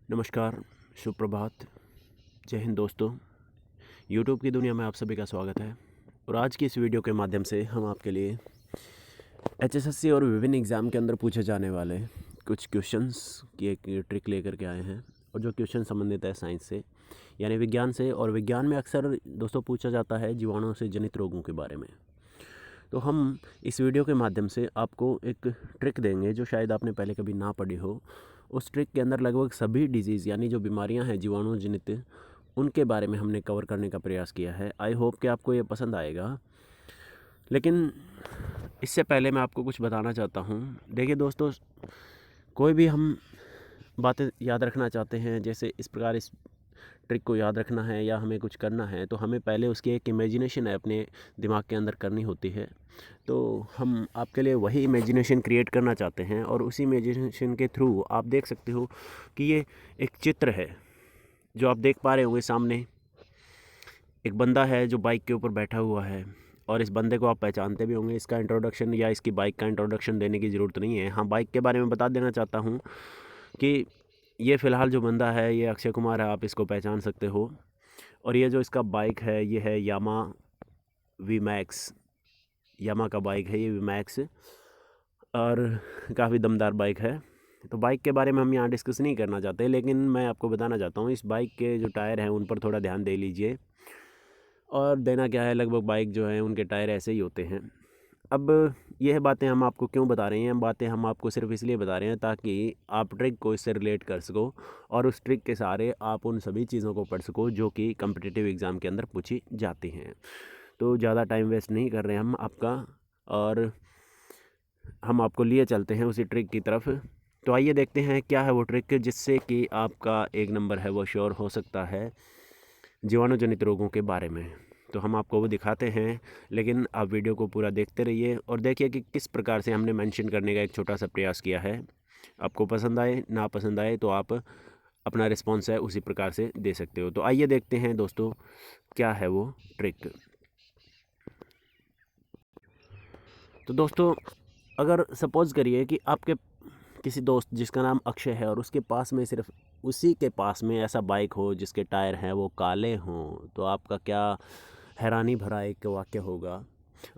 नमस्कार, सुप्रभात, जय हिंद दोस्तों। यूट्यूब की दुनिया में आप सभी का स्वागत है और आज की इस वीडियो के माध्यम से हम आपके लिए एचएसएससी और विभिन्न एग्ज़ाम के अंदर पूछे जाने वाले कुछ क्वेश्चंस की एक ट्रिक लेकर के आए हैं। और जो क्वेश्चन संबंधित है साइंस से यानी विज्ञान से, और विज्ञान में अक्सर दोस्तों पूछा जाता है जीवाणुओं से जनित रोगों के बारे में। तो हम इस वीडियो के माध्यम से आपको एक ट्रिक देंगे जो शायद आपने पहले कभी ना पढ़ी हो। उस ट्रिक के अंदर लगभग सभी डिजीज़ यानी जो बीमारियां हैं जीवाणु जनित, उनके बारे में हमने कवर करने का प्रयास किया है। आई होप कि आपको ये पसंद आएगा। लेकिन इससे पहले मैं आपको कुछ बताना चाहता हूँ। देखिए दोस्तों, कोई भी हम बातें याद रखना चाहते हैं, जैसे इस प्रकार इस ट्रिक को याद रखना है या हमें कुछ करना है, तो हमें पहले उसकी एक इमेजिनेशन है अपने दिमाग के अंदर करनी होती है। तो हम आपके लिए वही इमेजिनेशन क्रिएट करना चाहते हैं और उसी इमेजिनेशन के थ्रू आप देख सकते हो कि ये एक चित्र है जो आप देख पा रहे होंगे सामने। एक बंदा है जो बाइक के ऊपर बैठा हुआ है और इस बंदे को आप पहचानते भी होंगे। इसका इंट्रोडक्शन या इसकी बाइक का इंट्रोडक्शन देने की ज़रूरत नहीं है। हाँ, बाइक के बारे में बता देना चाहता हूँ कि ये फ़िलहाल जो बंदा है ये अक्षय कुमार है, आप इसको पहचान सकते हो। और ये जो इसका बाइक है ये है यामा वी मैक्स। यामा का बाइक है ये वी मैक्स, और काफ़ी दमदार बाइक है। तो बाइक के बारे में हम यहाँ डिस्कस नहीं करना चाहते, लेकिन मैं आपको बताना चाहता हूँ इस बाइक के जो टायर हैं उन पर थोड़ा ध्यान दे लीजिए। और देना क्या है, लगभग बाइक जो है उनके टायर ऐसे ही होते हैं। अब यह बातें हम आपको क्यों बता रहे हैं, बातें हम आपको सिर्फ इसलिए बता रहे हैं ताकि आप ट्रिक को इससे रिलेट कर सको और उस ट्रिक के सहारे आप उन सभी चीज़ों को पढ़ सको जो कि कम्पिटिटिव एग्ज़ाम के अंदर पूछी जाती हैं। तो ज़्यादा टाइम वेस्ट नहीं कर रहे हैं हम आपका, और हम आपको लिए चलते हैं उसी ट्रिक की तरफ। तो आइए देखते हैं क्या है वो ट्रिक जिससे कि आपका एक नंबर है वो श्योर हो सकता है जीवाणु जनित रोगों के बारे में। तो हम आपको वो दिखाते हैं, लेकिन आप वीडियो को पूरा देखते रहिए और देखिए कि किस प्रकार से हमने मेंशन करने का एक छोटा सा प्रयास किया है। आपको पसंद आए ना पसंद आए तो आप अपना रिस्पॉन्स है उसी प्रकार से दे सकते हो। तो आइए देखते हैं दोस्तों क्या है वो ट्रिक। तो दोस्तों, अगर सपोज़ करिए कि आपके किसी दोस्त जिसका नाम अक्षय है और उसके पास में सिर्फ उसी के पास में ऐसा बाइक हो जिसके टायर हैं वो काले हों, तो आपका क्या हैरानी भरा एक वाक्य होगा।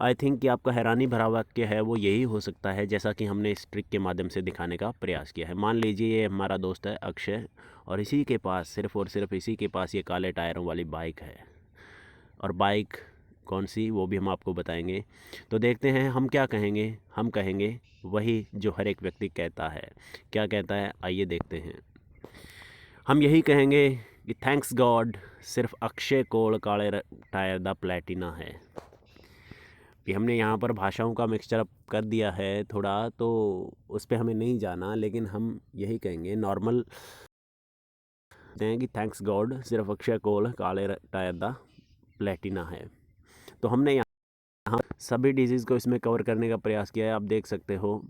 आई थिंक कि आपका हैरानी भरा वाक्य है वो यही हो सकता है जैसा कि हमने इस ट्रिक के माध्यम से दिखाने का प्रयास किया है। मान लीजिए ये हमारा दोस्त है अक्षय और इसी के पास सिर्फ और सिर्फ इसी के पास ये काले टायरों वाली बाइक है। और बाइक कौन सी वो भी हम आपको बताएंगे। तो देखते हैं हम क्या कहेंगे। हम कहेंगे वही जो हर एक व्यक्ति कहता है। क्या कहता है, आइए देखते हैं। हम यही कहेंगे कि थैंक्स गॉड सिर्फ अक्षय कोल काले टायर दा प्लेटिना है। कि हमने यहाँ पर भाषाओं का मिक्सचर अप कर दिया है थोड़ा, तो उस पर हमें नहीं जाना, लेकिन हम यही कहेंगे नॉर्मल हैं कि थैंक्स गॉड सिर्फ अक्षय कोल काले टायर दा प्लेटिना है। तो हमने यहाँ सभी डिजीज़ को इसमें कवर करने का प्रयास किया है, आप देख सकते हो।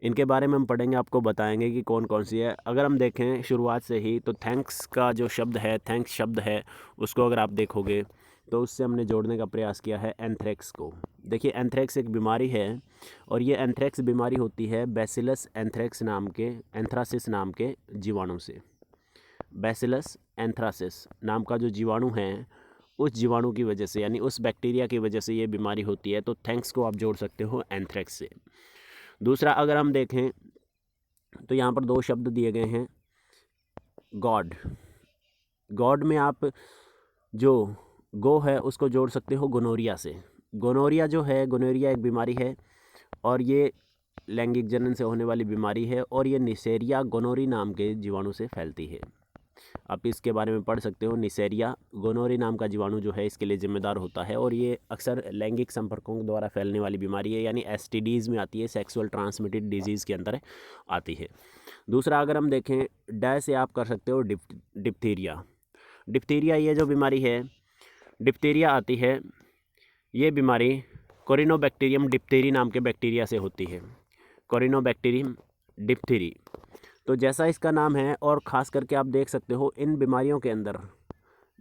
इनके बारे में हम पढ़ेंगे, आपको बताएंगे कि कौन कौन सी है। अगर हम देखें शुरुआत से ही तो थैंक्स का जो शब्द है, थैंक्स शब्द है, उसको अगर आप देखोगे तो उससे हमने जोड़ने का प्रयास किया है एंथ्रेक्स को। देखिए एंथ्रेक्स एक बीमारी है और ये एंथ्रेक्स बीमारी होती है बैसिलस एंथ्रेक्स नाम के, एंथ्रासिस नाम के जीवाणु से। बैसिलस एंथ्रासिस नाम का जो जीवाणु है उस जीवाणु की वजह से यानी उस बैक्टीरिया की वजह से ये बीमारी होती है। तो थैंक्स को आप जोड़ सकते हो एंथ्रेक्स से। दूसरा अगर हम देखें तो यहाँ पर दो शब्द दिए गए हैं। गॉड, गॉड में आप जो गो है उसको जोड़ सकते हो गोनोरिया से। गोनोरिया जो है, गोनोरिया एक बीमारी है और ये लैंगिक जनन से होने वाली बीमारी है और ये निसेरिया गोनोरी नाम के जीवाणु से फैलती है। आप इसके बारे में पढ़ सकते हो। निसेरिया गोनोरी नाम का जीवाणु जो है इसके लिए जिम्मेदार होता है और ये अक्सर लैंगिक संपर्कों द्वारा फैलने वाली बीमारी है, यानी एसटीडीज़ में आती है, सेक्सुअल ट्रांसमिटेड डिजीज़ के अंदर आती है। दूसरा अगर हम देखें डै से आप कर सकते हो डिप्थीरिया। डिप्थीरिया ये जो बीमारी है, डिप्थीरिया आती है, ये बीमारी कोरिनोबैक्टीरियम डिप्थीरी नाम के बैक्टीरिया से होती है। कोरिनोबैक्टीरियम डिप्थीरी, तो जैसा इसका नाम है, और ख़ास करके आप देख सकते हो इन बीमारियों के अंदर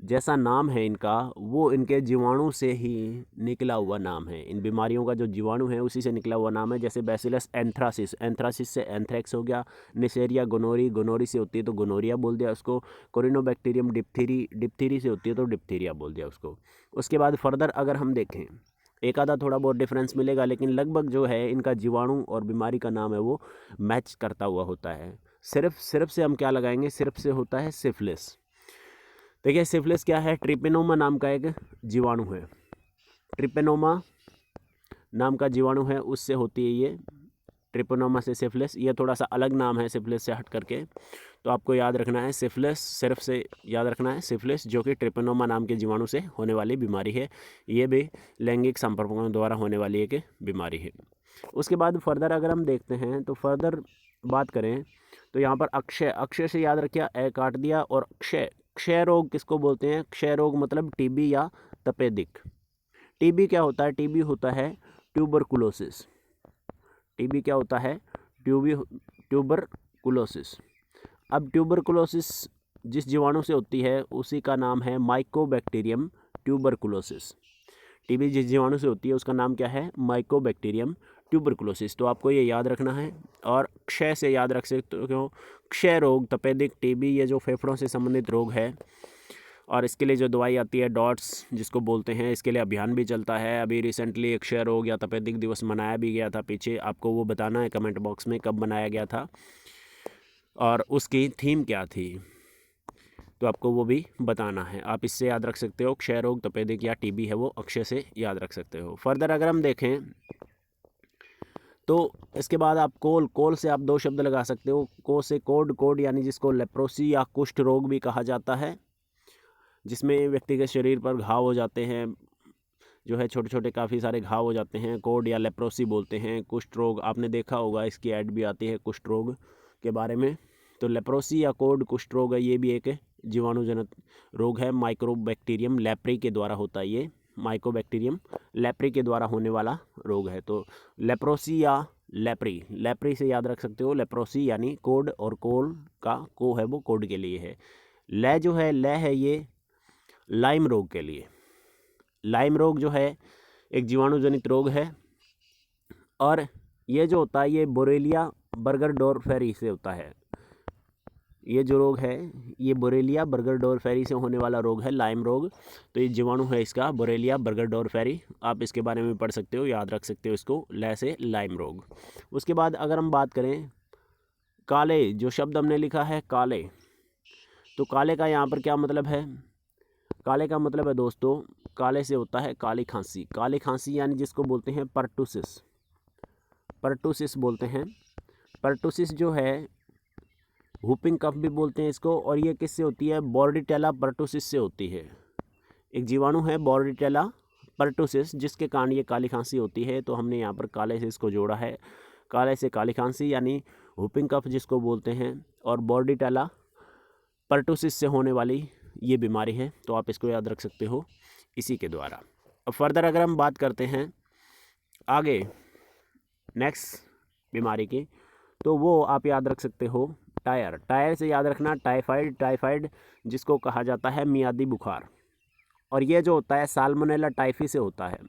जैसा नाम है इनका, वो इनके जीवाणु से ही निकला हुआ नाम है। इन बीमारियों का जो जीवाणु है उसी से निकला हुआ नाम है। जैसे बैसिलस एंथ्रासिस, एंथ्रासिस से एंथ्रेक्स हो गया। निसेरिया गोनोरी, गोनोरी से होती है तो गोनोरिया बोल दिया उसको। कोरिनोबैक्टीरियम डिप्थीरी, डिप्थीरी से होती है तो डिप्थीरिया बोल दिया उसको। उसके बाद फर्दर अगर हम देखें, एक आधा थोड़ा बहुत डिफरेंस मिलेगा, लेकिन लगभग जो है इनका जीवाणु और बीमारी का नाम है वो मैच करता हुआ होता है। सिर्फ से हम क्या लगाएंगे, सिर्फ से होता है सिफिलिस। देखिए सिफिलिस क्या है, ट्रिपेनोमा नाम का एक जीवाणु है। ट्रिपेनोमा नाम का जीवाणु है, उससे होती है ये ट्रिपेनोमा से सिफिलिस। ये थोड़ा सा अलग नाम है सिफिलिस से हट करके, तो आपको याद रखना है सिफिलिस, सिर्फ से याद रखना है सिफिलिस, जो कि ट्रिपेनोमा नाम के जीवाणु से होने वाली बीमारी है। ये भी लैंगिक संपर्कों द्वारा होने वाली एक बीमारी है। उसके बाद फर्दर अगर हम देखते हैं तो फर्दर बात करें तो यहाँ पर अक्षय, अक्षय से याद रखिए, ए काट दिया। और क्षय, क्षय रोग किसको बोलते हैं, क्षय रोग मतलब टीबी या तपेदिक। टीबी क्या होता है, टीबी होता है ट्यूबरकुलोसिस। टीबी क्या होता है, ट्यूबरकुलोसिस। अब ट्यूबरकुलोसिस जिस जीवाणु से होती है उसी का नाम है माइकोबैक्टीरियम ट्यूबरकुलोसिस। टीबी जिस जीवाणु से होती है उसका नाम क्या है, माइकोबैक्टीरियम ट्यूबरकुलोसिस। तो आपको ये याद रखना है। और क्षय से याद रख सकते हो, क्यों, क्षय रोग, तपेदिक, टीबी, ये जो फेफड़ों से संबंधित रोग है। और इसके लिए जो दवाई आती है डॉट्स जिसको बोलते हैं, इसके लिए अभियान भी चलता है। अभी रिसेंटली क्षय रोग या तपेदिक दिवस मनाया भी गया था पीछे, आपको वो बताना है कमेंट बॉक्स में कब मनाया गया था और उसकी थीम क्या थी, तो आपको वो भी बताना है। आप इससे याद रख सकते हो, क्षय रोग, तपेदिक या टीबी है वो अक्षय से याद रख सकते हो। फर्दर अगर हम देखें तो इसके बाद आप कोल, कोल से आप दो शब्द लगा सकते हो। को से कोड, कोड यानी जिसको लेप्रोसी या कुष्ठ रोग भी कहा जाता है, जिसमें व्यक्ति के शरीर पर घाव हो जाते हैं, जो है छोटे छोटे काफ़ी सारे घाव हो जाते हैं, कोड या लेप्रोसी बोलते हैं। कुष्ठ रोग आपने देखा होगा, इसकी ऐड भी आती है कुष्ठ रोग के बारे में। तो लेप्रोसी या कोड कुष्ठ रोग है, ये भी एक जीवाणुजनित रोग है। माइक्रोबैक्टीरियम लेप्री के द्वारा होता है ये, माइकोबैक्टीरियम लेप्री के द्वारा होने वाला रोग है। तो लेप्रोसी या लेप्री, लेप्री से याद रख सकते हो, लेप्रोसी यानी कोड, और कोल का को है वो कोड के लिए है। ले जो है, ले है ये लाइम रोग के लिए। लाइम रोग जो है एक जीवाणुजनित रोग है, और ये जो होता है ये बोरेलिया बर्गरडोरफेरी से होता है। ये जो रोग है ये बोरेलिया बर्गरडोरफेरी से होने वाला रोग है, लाइम रोग। तो ये जीवाणु है इसका बोरेलिया बर्गरडोरफेरी, आप इसके बारे में पढ़ सकते हो, याद रख सकते हो इसको, ले से लाइम रोग। उसके बाद अगर हम बात करें काले, जो शब्द हमने लिखा है काले, तो काले का यहाँ पर क्या मतलब है, काले का मतलब है दोस्तों, काले से होता है काली खांसी। काली खांसी यानी जिसको बोलते हैं पर्टुसिस, पर्टुसिस बोलते हैं। पर्टुसिस जो है हुपिंग कफ भी बोलते हैं इसको, और ये किससे होती है, बॉर्डिटेला पर्टुसिस से होती है। एक जीवाणु है बॉर्डिटेला पर्टुसिस, जिसके कारण ये काली खांसी होती है। तो हमने यहाँ पर काले से इसको जोड़ा है, काले से काली खांसी यानी हुपिंग कफ जिसको बोलते हैं, और बॉर्डिटेला पर्टुसिस से होने वाली ये बीमारी है। तो आप इसको याद रख सकते हो इसी के द्वारा। अब फर्दर अगर हम बात करते हैं आगे नेक्स्ट बीमारी की, तो वो आप याद रख सकते हो टायर। टायर से याद रखना टाइफाइड, टाइफाइड जिसको कहा जाता है मियादी बुखार, और ये जो होता है साल्मोनेला टाइफी से होता है।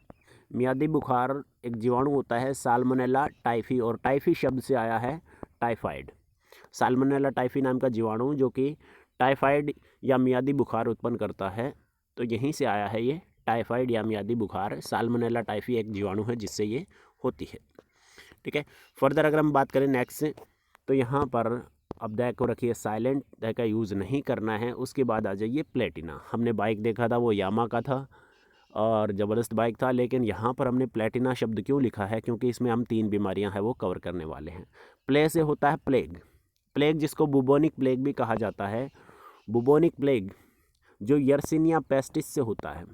मियादी बुखार एक जीवाणु होता है साल्मोनेला टाइफी, और टाइफी शब्द से आया है टाइफाइड। साल्मोनेला टाइफी नाम का जीवाणु जो कि टाइफाइड या मियादी बुखार उत्पन्न करता है, तो यहीं से आया है ये टाइफाइड या मियादी बुखार। साल्मोनेला टाइफी एक जीवाणु है जिससे ये होती है। ठीक है, फर्दर अगर हम बात करें नेक्स्ट से, तो यहाँ पर अब दै को रखिए साइलेंट, दै का यूज़ नहीं करना है। उसके बाद आ जाइए प्लेटिना। हमने बाइक देखा था वो यामा का था और ज़बरदस्त बाइक था, लेकिन यहाँ पर हमने प्लेटिना शब्द क्यों लिखा है, क्योंकि इसमें हम 3 बीमारियाँ हैं वो कवर करने वाले हैं। प्ले से होता है प्लेग, प्लेग जिसको बुबोनिक प्लेग भी कहा जाता है। बुबोनिक प्लेग जो यर्सिनिया पेस्टिस से होता है,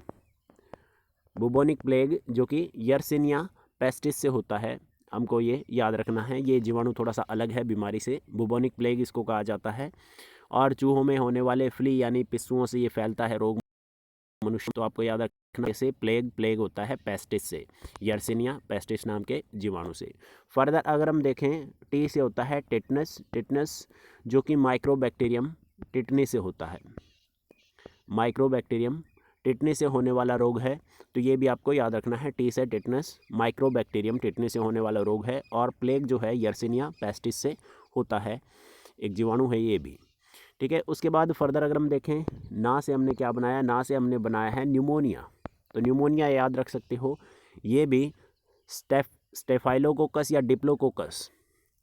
बुबोनिक प्लेग जो कि यर्सिनिया पेस्टिस से होता है, हमको ये याद रखना है। ये जीवाणु थोड़ा सा अलग है बीमारी से, बुबोनिक प्लेग इसको कहा जाता है। और चूहों में होने वाले फ्ली यानी पिस्सुओं से ये फैलता है रोग मनुष्य, तो आपको याद रखना जैसे प्लेग, प्लेग होता है पेस्टिस से, यर्सिनिया पेस्टिस नाम के जीवाणु से। फर्दर अगर हम देखें टी से होता है टिटनस, टिटनस जो कि माइक्रोबैक्टीरियम टिटनी से होता है। माइक्रोबैक्टीरियम, टिटनी से होने वाला रोग है, तो ये भी आपको याद रखना है। टी से टिटनस, माइक्रोबैक्टीरियम टिटनी से होने वाला रोग है, और प्लेग जो है यर्सिनिया पेस्टिस से होता है, एक जीवाणु है ये भी। ठीक है, उसके बाद फर्दर अगर हम देखें, ना से हमने क्या बनाया, ना से हमने बनाया है न्यूमोनिया। तो न्यूमोनिया याद रख सकते हो, ये भी स्टेफाइलोकोकस या डिप्लोकोकस,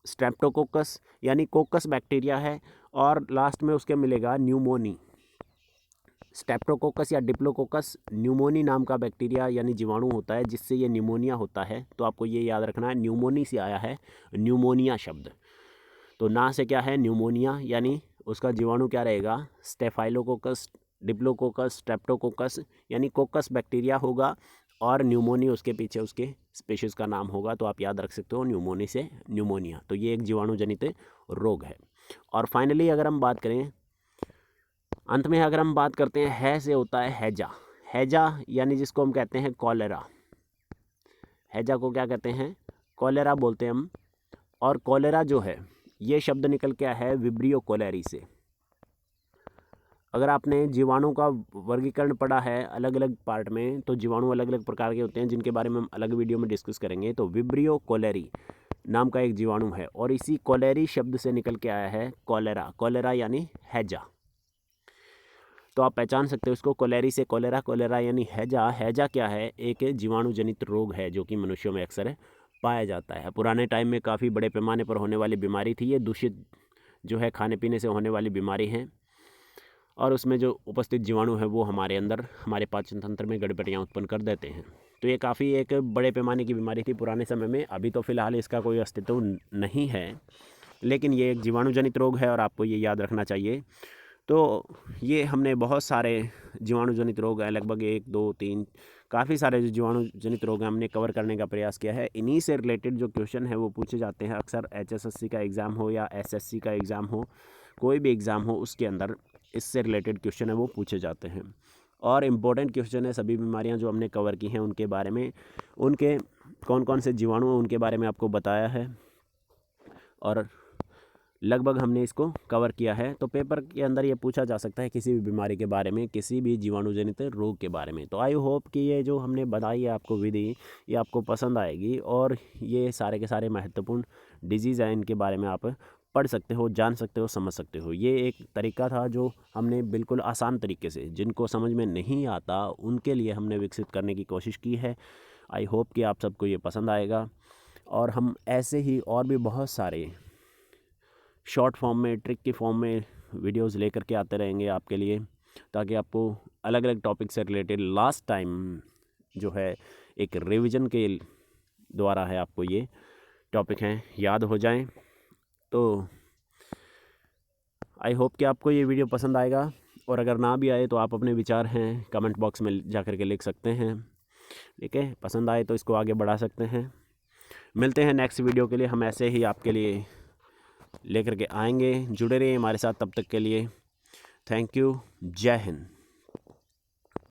स्ट्रेप्टोकोकस यानी कोकस बैक्टीरिया है, और लास्ट में उसके मिलेगा न्यूमोनी। स्ट्रेप्टोकोकस या डिप्लोकोकस न्यूमोनी नाम का बैक्टीरिया यानी जीवाणु होता है, जिससे ये न्यूमोनिया होता है। तो आपको ये याद रखना है, न्यूमोनी से आया है न्यूमोनिया शब्द। तो ना से क्या है, न्यूमोनिया, यानी उसका जीवाणु क्या रहेगा, स्टेफाइलोकोकस, डिप्लोकोकस, स्ट्रेप्टोकोकस यानी कोकस बैक्टीरिया होगा, और न्यूमोनी उसके पीछे उसके स्पीशीज़ का नाम होगा। तो आप याद रख सकते हो न्यूमोनी से न्यूमोनिया। तो ये एक जीवाणु जनित रोग है। और फाइनली अगर हम बात करें, अंत में अगर हम बात करते हैं, है से होता है हैजा। हैजा यानी जिसको हम कहते हैं कॉलेरा। हैजा को क्या कहते हैं, कॉलेरा बोलते हैं हम। और कॉलेरा जो है, ये शब्द निकल के आया है विब्रियो कोलेरी से। अगर आपने जीवाणु का वर्गीकरण पढ़ा है अलग अलग पार्ट में, तो जीवाणु अलग अलग प्रकार के होते हैं, जिनके बारे में हम अलग वीडियो में डिस्कस करेंगे। तो विब्रियो कोलेरी नाम का एक जीवाणु है, और इसी कोलेरी शब्द से निकल के आया है कॉलेरा। कॉलेरा यानी हैजा। तो आप पहचान सकते हो इसको, कोलेरी से कॉलेरा, कॉलेरा यानी हैजा। हैजा क्या है, एक जीवाणु जनित रोग है जो कि मनुष्यों में अक्सर पाया जाता है। पुराने टाइम में काफ़ी बड़े पैमाने पर होने वाली बीमारी थी ये। दूषित जो है खाने पीने से होने वाली बीमारी है, और उसमें जो उपस्थित जीवाणु है वो हमारे अंदर, हमारे पाचन तंत्र में गड़बड़ियाँ उत्पन्न कर देते हैं। तो ये काफ़ी एक बड़े पैमाने की बीमारी थी पुराने समय में। अभी तो फ़िलहाल इसका कोई अस्तित्व नहीं है, लेकिन ये एक जीवाणु जनित रोग है, और आपको ये याद रखना चाहिए। तो ये हमने बहुत सारे जीवाणु जनित रोग हैं, लगभग 1 2 3 काफ़ी सारे जो जीवाणु जनित रोग हैं हमने कवर करने का प्रयास किया है। इन्हीं से रिलेटेड जो क्वेश्चन है वो पूछे जाते हैं अक्सर, HSSC का एग्ज़ाम हो या SSC का एग्ज़ाम हो, कोई भी एग्ज़ाम हो, उसके अंदर इससे रिलेटेड क्वेश्चन है वो पूछे जाते हैं। और इम्पोर्टेंट क्वेश्चन है, सभी बीमारियां जो हमने कवर की हैं उनके बारे में, उनके कौन कौन से जीवाणु हैं उनके बारे में आपको बताया है, और लगभग हमने इसको कवर किया है। तो पेपर के अंदर ये पूछा जा सकता है किसी भी बीमारी के बारे में, किसी भी जीवाणु जनित रोग के बारे में। तो आई होप कि ये जो हमने बताई है आपको विधि, ये आपको पसंद आएगी, और ये सारे के सारे महत्वपूर्ण डिजीज़ हैं, इनके बारे में आप पढ़ सकते हो, जान सकते हो, समझ सकते हो। ये एक तरीका था जो हमने बिल्कुल आसान तरीके से, जिनको समझ में नहीं आता उनके लिए हमने विकसित करने की कोशिश की है। आई होप कि आप सबको ये पसंद आएगा, और हम ऐसे ही और भी बहुत सारे शॉर्ट फॉर्म में, ट्रिक की फॉर्म में वीडियोस लेकर के आते रहेंगे आपके लिए, ताकि आपको अलग अलग टॉपिक से रिलेटेड लास्ट टाइम जो है एक रिवीजन के द्वारा है आपको ये टॉपिक हैं याद हो जाएं। तो आई होप कि आपको ये वीडियो पसंद आएगा, और अगर ना भी आए तो आप अपने विचार हैं कमेंट बॉक्स में जा कर के लिख सकते हैं। ठीक है, पसंद आए तो इसको आगे बढ़ा सकते हैं। मिलते हैं नेक्स्ट वीडियो के लिए, हम ऐसे ही आपके लिए लेकर के आएंगे। जुड़े रहिए हमारे साथ, तब तक के लिए थैंक यू। जय हिंद।